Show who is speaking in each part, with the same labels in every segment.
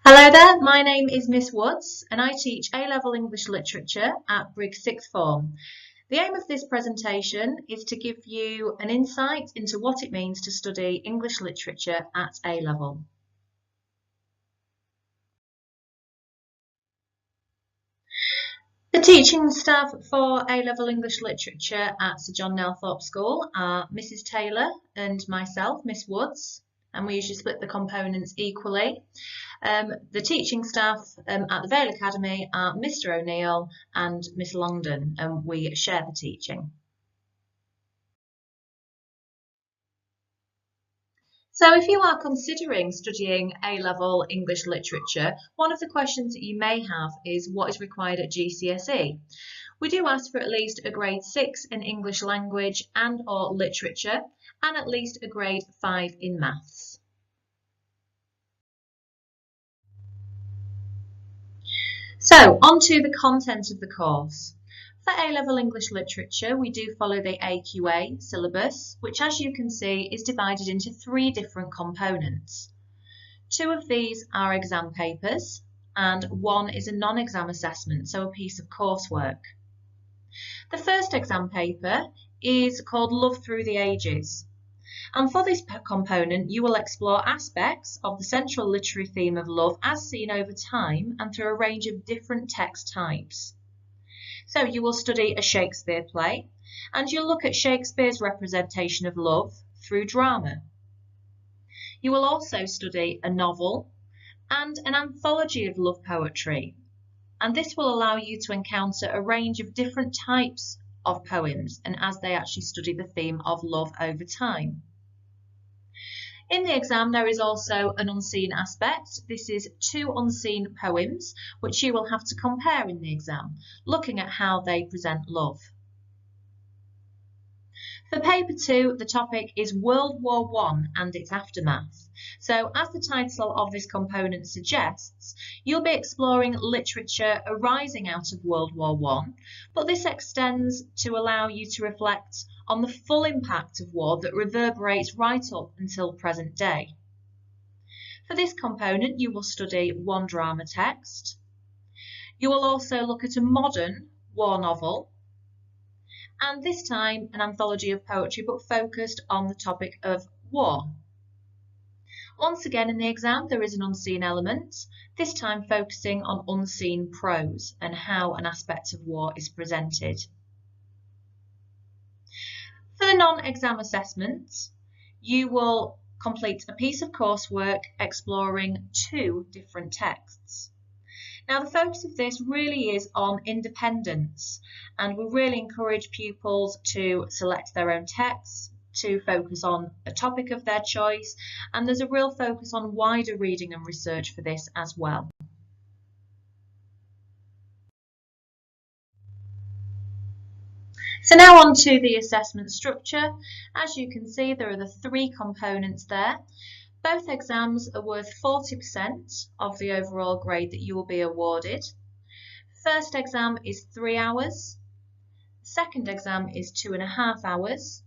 Speaker 1: Hello there, my name is Miss Woods and I teach A-Level English Literature at Briggs Sixth Form. The aim of this presentation is to give you an insight into what it means to study English literature at A-Level. The teaching staff for A-Level English Literature at Sir John Nelthorpe School are Mrs Taylor and myself, Miss Woods, and we usually split the components equally. The teaching staff at the Vale Academy are Mr O'Neill and Miss Longdon, and we share the teaching. So if you are considering studying A-Level English Literature, one of the questions that you may have is what is required at GCSE. We do ask for at least a grade 6 in English language and or literature, and at least a grade 5 in maths. So, on to the content of the course. For A-Level English Literature, we do follow the AQA syllabus, which as you can see is divided into 3 different components. 2 of these are exam papers, and 1 is a non-exam assessment, so a piece of coursework. The first exam paper is called Love Through the Ages. And for this component, you will explore aspects of the central literary theme of love as seen over time and through a range of different text types. So you will study a Shakespeare play, and you'll look at Shakespeare's representation of love through drama. You will also study a novel and an anthology of love poetry, and this will allow you to encounter a range of different types of poems and as they actually study the theme of love over time. In the exam, there is also an unseen aspect. This is 2 unseen poems, which you will have to compare in the exam, looking at how they present love. For paper 2, the topic is World War I and its aftermath. So, as the title of this component suggests, you'll be exploring literature arising out of World War I, but this extends to allow you to reflect on the full impact of war that reverberates right up until present day. For this component, you will study 1 drama text. You will also look at a modern war novel, and this time an anthology of poetry but focused on the topic of war. Once again in the exam there is an unseen element, this time focusing on unseen prose and how an aspect of war is presented. For the non-exam assessments, you will complete a piece of coursework exploring 2 different texts. Now the focus of this really is on independence, and we really encourage pupils to select their own texts, to focus on a topic of their choice, and there's a real focus on wider reading and research for this as well. So now on to the assessment structure. As you can see, there are the 3 components there. Both exams are worth 40% of the overall grade that you will be awarded. First exam is 3 hours. Second exam is 2.5 hours.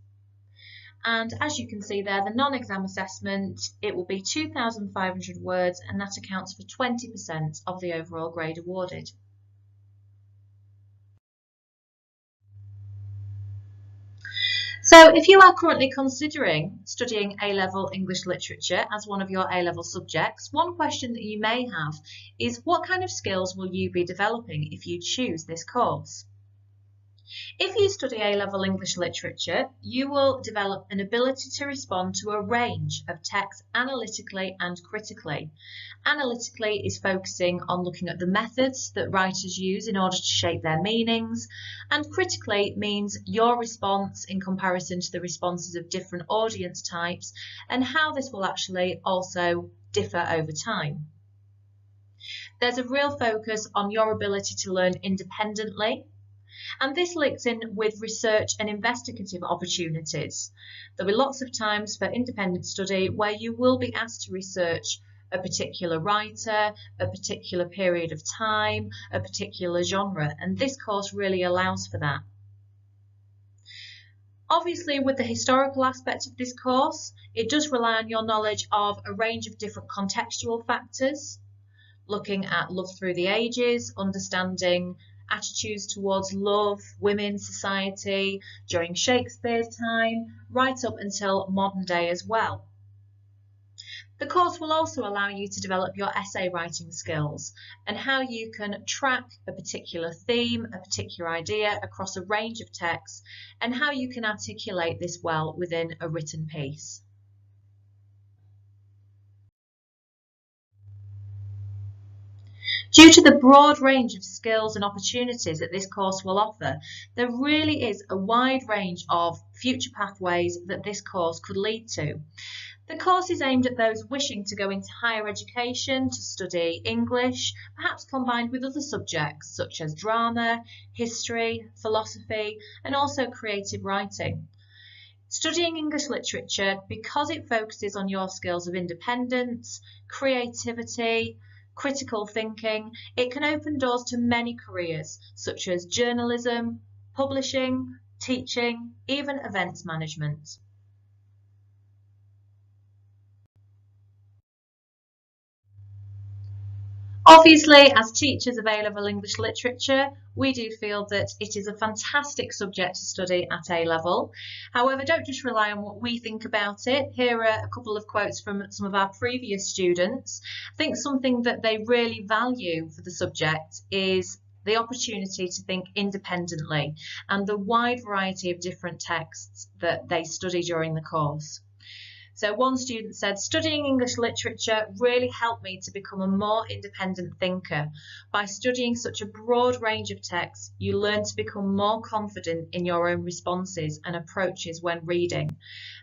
Speaker 1: And as you can see there, the non-exam assessment, it will be 2,500 words, and that accounts for 20% of the overall grade awarded. So if you are currently considering studying A-Level English Literature as one of your A-Level subjects, one question that you may have is what kind of skills will you be developing if you choose this course? If you study A-Level English Literature, you will develop an ability to respond to a range of texts analytically and critically. Analytically is focusing on looking at the methods that writers use in order to shape their meanings, and critically means your response in comparison to the responses of different audience types and how this will actually also differ over time. There's a real focus on your ability to learn independently, and this links in with research and investigative opportunities. There'll be lots of times for independent study where you will be asked to research a particular writer, a particular period of time, a particular genre, and this course really allows for that. Obviously, with the historical aspect of this course, it does rely on your knowledge of a range of different contextual factors. looking at love through the ages, understanding attitudes towards love, women, society, during Shakespeare's time, right up until modern day as well. The course will also allow you to develop your essay writing skills and how you can track a particular theme, a particular idea across a range of texts, and how you can articulate this well within a written piece. Due to the broad range of skills and opportunities that this course will offer, there really is a wide range of future pathways that this course could lead to. The course is aimed at those wishing to go into higher education to study English, perhaps combined with other subjects such as drama, history, philosophy, and also creative writing. Studying English literature, because it focuses on your skills of independence, creativity, critical thinking, it can open doors to many careers such as journalism, publishing, teaching, even events management. Obviously, as teachers of A-level English literature, we do feel that it is a fantastic subject to study at A-level. However, don't just rely on what we think about it. Here are a couple of quotes from some of our previous students. I think something that they really value for the subject is the opportunity to think independently and the wide variety of different texts that they study during the course. So one student said, studying English literature really helped me to become a more independent thinker. By studying such a broad range of texts, you learn to become more confident in your own responses and approaches when reading.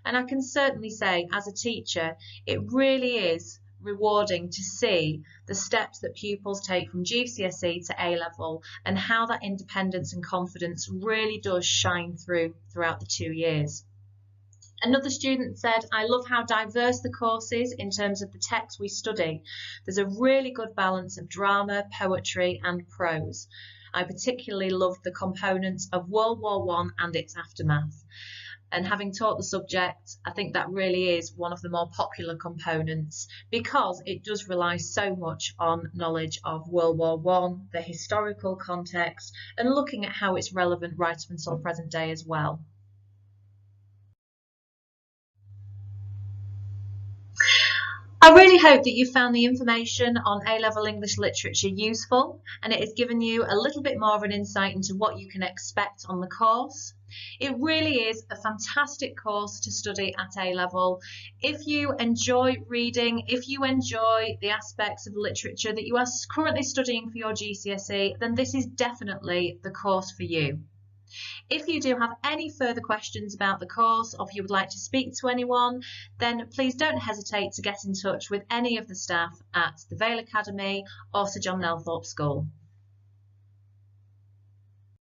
Speaker 1: And I can certainly say, as a teacher, it really is rewarding to see the steps that pupils take from GCSE to A-level and how that independence and confidence really does shine throughout the 2 years. Another student said, I love how diverse the course is in terms of the text we study. There's a really good balance of drama, poetry and prose. I particularly loved the components of World War I and its aftermath. And having taught the subject, I think that really is one of the more popular components because it does rely so much on knowledge of World War I, the historical context, and looking at how it's relevant right up until present day as well. I really hope that you found the information on A-level English literature useful and it has given you a little bit more of an insight into what you can expect on the course. It really is a fantastic course to study at A-level. If you enjoy reading, if you enjoy the aspects of literature that you are currently studying for your GCSE, then this is definitely the course for you. If you do have any further questions about the course or if you would like to speak to anyone, then please don't hesitate to get in touch with any of the staff at the Vale Academy or Sir John Nelthorpe School.